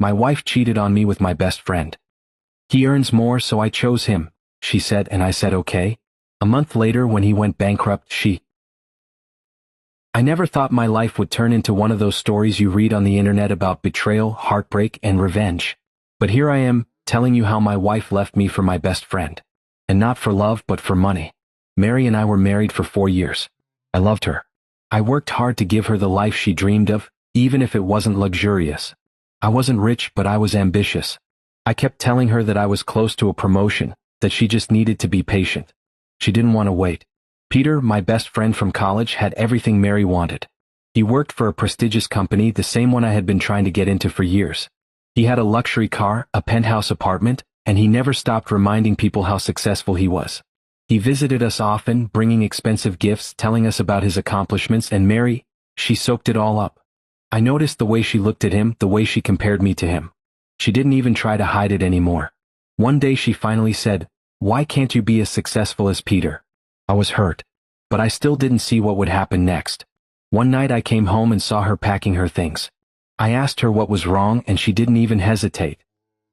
My wife cheated on me with my best friend. He earns more, so I chose him, she said, and I said okay. A month later, when he went bankrupt, I never thought my life would turn into one of those stories you read on the internet about betrayal, heartbreak, and revenge. But here I am, telling you how my wife left me for my best friend. And not for love, but for money. Mary and I were married for 4 years. I loved her. I worked hard to give her the life she dreamed of, even if it wasn't luxurious. I wasn't rich, but I was ambitious. I kept telling her that I was close to a promotion, that she just needed to be patient. She didn't want to wait. Peter, my best friend from college, had everything Mary wanted. He worked for a prestigious company, the same one I had been trying to get into for years. He had a luxury car, a penthouse apartment, and he never stopped reminding people how successful he was. He visited us often, bringing expensive gifts, telling us about his accomplishments, and Mary, she soaked it all up. I noticed the way she looked at him, the way she compared me to him. She didn't even try to hide it anymore. One day she finally said, "Why can't you be as successful as Peter?" I was hurt. But I still didn't see what would happen next. One night I came home and saw her packing her things. I asked her what was wrong, and she didn't even hesitate.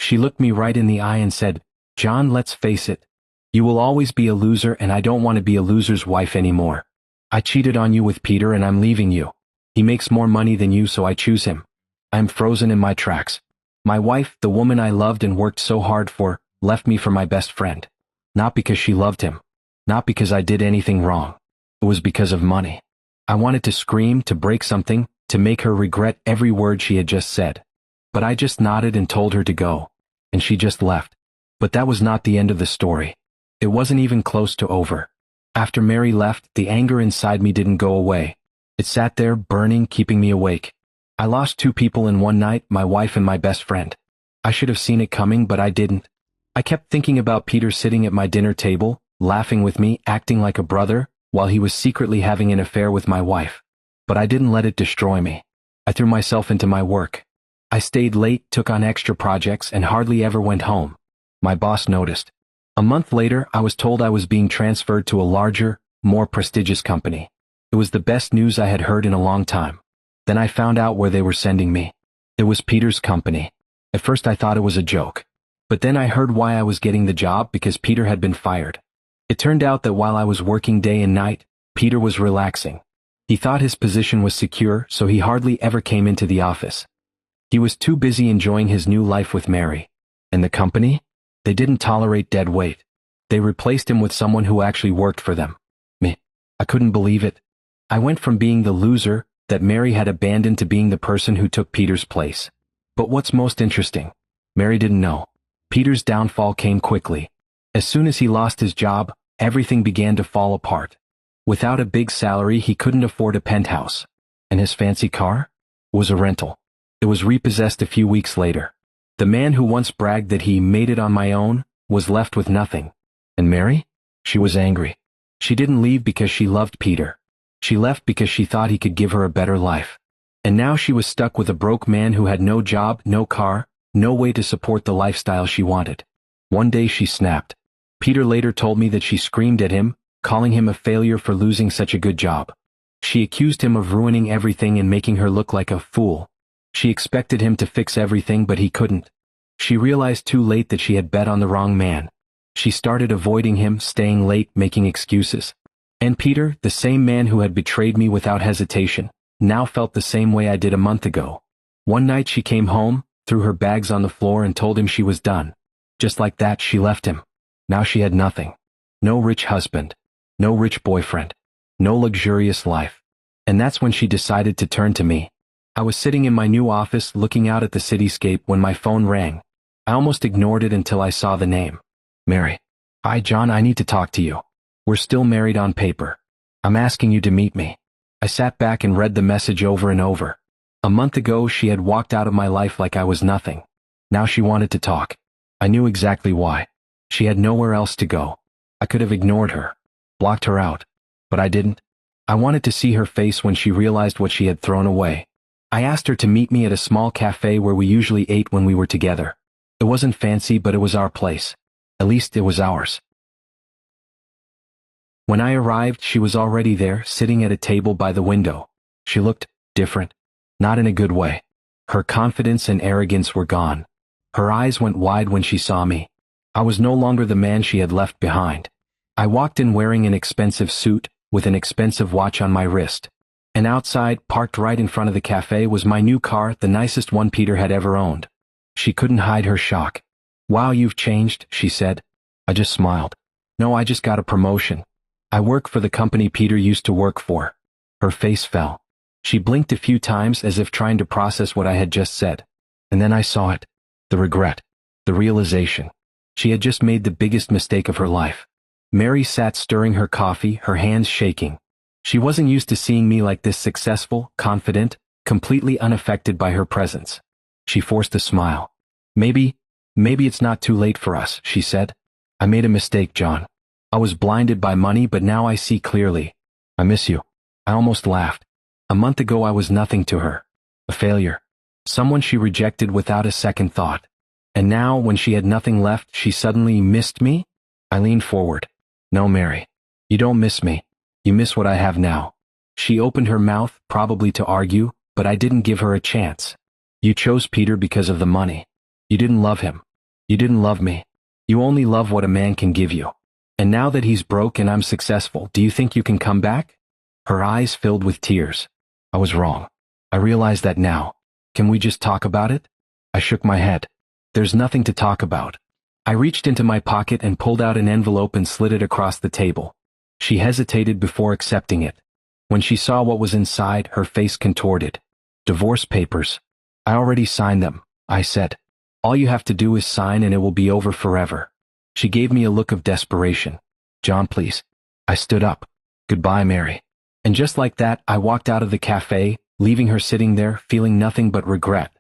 She looked me right in the eye and said, "John, let's face it. You will always be a loser, and I don't want to be a loser's wife anymore. I cheated on you with Peter, and I'm leaving you. He makes more money than you, so I choose him." I'm frozen in my tracks. My wife, the woman I loved and worked so hard for, left me for my best friend. Not because she loved him. Not because I did anything wrong. It was because of money. I wanted to scream, to break something, to make her regret every word she had just said. But I just nodded and told her to go. And she just left. But that was not the end of the story. It wasn't even close to over. After Mary left, the anger inside me didn't go away. It sat there, burning, keeping me awake. I lost 2 people in one night, my wife and my best friend. I should have seen it coming, but I didn't. I kept thinking about Peter sitting at my dinner table, laughing with me, acting like a brother, while he was secretly having an affair with my wife. But I didn't let it destroy me. I threw myself into my work. I stayed late, took on extra projects, and hardly ever went home. My boss noticed. A month later, I was told I was being transferred to a larger, more prestigious company. It was the best news I had heard in a long time. Then I found out where they were sending me. It was Peter's company. At first I thought it was a joke. But then I heard why I was getting the job, because Peter had been fired. It turned out that while I was working day and night, Peter was relaxing. He thought his position was secure, so he hardly ever came into the office. He was too busy enjoying his new life with Mary. And the company? They didn't tolerate dead weight. They replaced him with someone who actually worked for them. Me. I couldn't believe it. I went from being the loser that Mary had abandoned to being the person who took Peter's place. But what's most interesting? Mary didn't know. Peter's downfall came quickly. As soon as he lost his job, everything began to fall apart. Without a big salary, he couldn't afford a penthouse. And his fancy car? Was a rental. It was repossessed a few weeks later. The man who once bragged that he made it on my own was left with nothing. And Mary? She was angry. She didn't leave because she loved Peter. She left because she thought he could give her a better life. And now she was stuck with a broke man who had no job, no car, no way to support the lifestyle she wanted. One day she snapped. Peter later told me that she screamed at him, calling him a failure for losing such a good job. She accused him of ruining everything and making her look like a fool. She expected him to fix everything, but he couldn't. She realized too late that she had bet on the wrong man. She started avoiding him, staying late, making excuses. And Peter, the same man who had betrayed me without hesitation, now felt the same way I did a month ago. One night she came home, threw her bags on the floor and told him she was done. Just like that, she left him. Now she had nothing. No rich husband. No rich boyfriend. No luxurious life. And that's when she decided to turn to me. I was sitting in my new office looking out at the cityscape when my phone rang. I almost ignored it until I saw the name. Mary. "Hi, John, I need to talk to you. We're still married on paper. I'm asking you to meet me." I sat back and read the message over and over. A month ago, she had walked out of my life like I was nothing. Now she wanted to talk. I knew exactly why. She had nowhere else to go. I could have ignored her, blocked her out, but I didn't. I wanted to see her face when she realized what she had thrown away. I asked her to meet me at a small cafe where we usually ate when we were together. It wasn't fancy, but it was our place. At least it was ours. When I arrived, she was already there, sitting at a table by the window. She looked different. Not in a good way. Her confidence and arrogance were gone. Her eyes went wide when she saw me. I was no longer the man she had left behind. I walked in wearing an expensive suit, with an expensive watch on my wrist. And outside, parked right in front of the cafe, was my new car, the nicest one Peter had ever owned. She couldn't hide her shock. "Wow, you've changed," she said. I just smiled. "No, I just got a promotion. I work for the company Peter used to work for." Her face fell. She blinked a few times as if trying to process what I had just said. And then I saw it. The regret. The realization. She had just made the biggest mistake of her life. Mary sat stirring her coffee, her hands shaking. She wasn't used to seeing me like this, successful, confident, completely unaffected by her presence. She forced a smile. Maybe it's not too late for us," she said. "I made a mistake, John. I was blinded by money, but now I see clearly. I miss you." I almost laughed. A month ago I was nothing to her. A failure. Someone she rejected without a second thought. And now, when she had nothing left, she suddenly missed me? I leaned forward. "No, Mary. You don't miss me. You miss what I have now." She opened her mouth, probably to argue, but I didn't give her a chance. "You chose Peter because of the money. You didn't love him. You didn't love me. You only love what a man can give you. And now that he's broke and I'm successful, do you think you can come back?" Her eyes filled with tears. I was wrong. I realize that now. "Can we just talk about it?" I shook my head. "There's nothing to talk about." I reached into my pocket and pulled out an envelope and slid it across the table. She hesitated before accepting it. When she saw what was inside, her face contorted. "Divorce papers. I already signed them," I said. "All you have to do is sign and it will be over forever." She gave me a look of desperation. "John, please." I stood up. "Goodbye, Mary." And just like that, I walked out of the cafe, leaving her sitting there, feeling nothing but regret.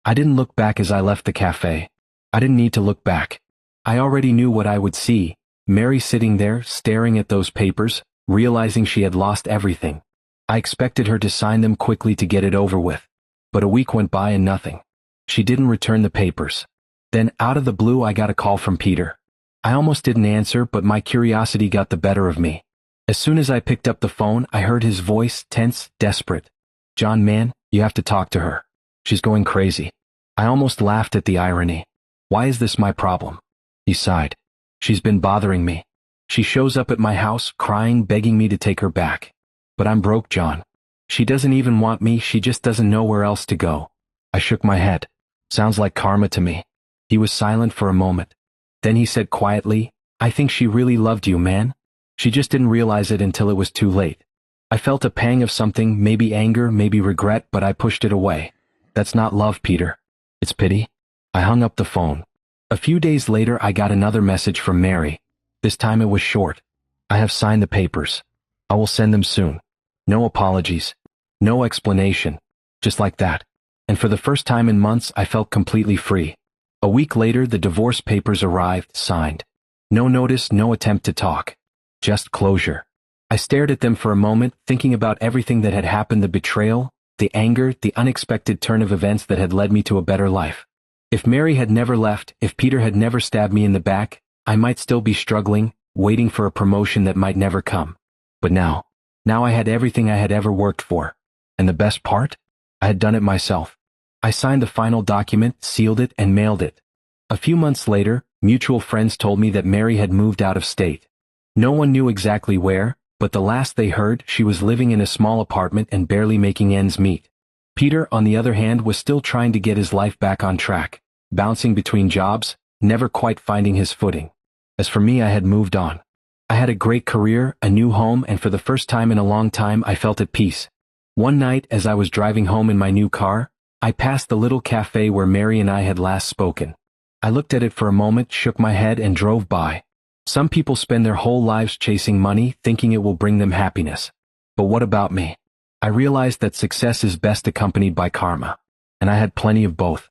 I didn't look back as I left the cafe. I didn't need to look back. I already knew what I would see. Mary sitting there, staring at those papers, realizing she had lost everything. I expected her to sign them quickly to get it over with. But a week went by and nothing. She didn't return the papers. Then, out of the blue, I got a call from Peter. I almost didn't answer, but my curiosity got the better of me. As soon as I picked up the phone, I heard his voice, tense, desperate. "John, man, you have to talk to her. She's going crazy." I almost laughed at the irony. "Why is this my problem?" He sighed. "She's been bothering me. She shows up at my house, crying, begging me to take her back. But I'm broke, John. She doesn't even want me, she just doesn't know where else to go." I shook my head. "Sounds like karma to me." He was silent for a moment. Then he said quietly, "I think she really loved you, man. She just didn't realize it until it was too late." I felt a pang of something, maybe anger, maybe regret, but I pushed it away. "That's not love, Peter. It's pity." I hung up the phone. A few days later, I got another message from Mary. This time it was short. "I have signed the papers. I will send them soon. No apologies. No explanation. Just like that." And for the first time in months, I felt completely free. A week later, the divorce papers arrived, signed. No notice, no attempt to talk. Just closure. I stared at them for a moment, thinking about everything that had happened, the betrayal, the anger, the unexpected turn of events that had led me to a better life. If Mary had never left, if Peter had never stabbed me in the back, I might still be struggling, waiting for a promotion that might never come. But now I had everything I had ever worked for. And the best part? I had done it myself. I signed the final document, sealed it, and mailed it. A few months later, mutual friends told me that Mary had moved out of state. No one knew exactly where, but the last they heard, she was living in a small apartment and barely making ends meet. Peter, on the other hand, was still trying to get his life back on track, bouncing between jobs, never quite finding his footing. As for me, I had moved on. I had a great career, a new home, and for the first time in a long time, I felt at peace. One night, as I was driving home in my new car, I passed the little cafe where Mary and I had last spoken. I looked at it for a moment, shook my head, and drove by. Some people spend their whole lives chasing money, thinking it will bring them happiness. But what about me? I realized that success is best accompanied by karma. And I had plenty of both.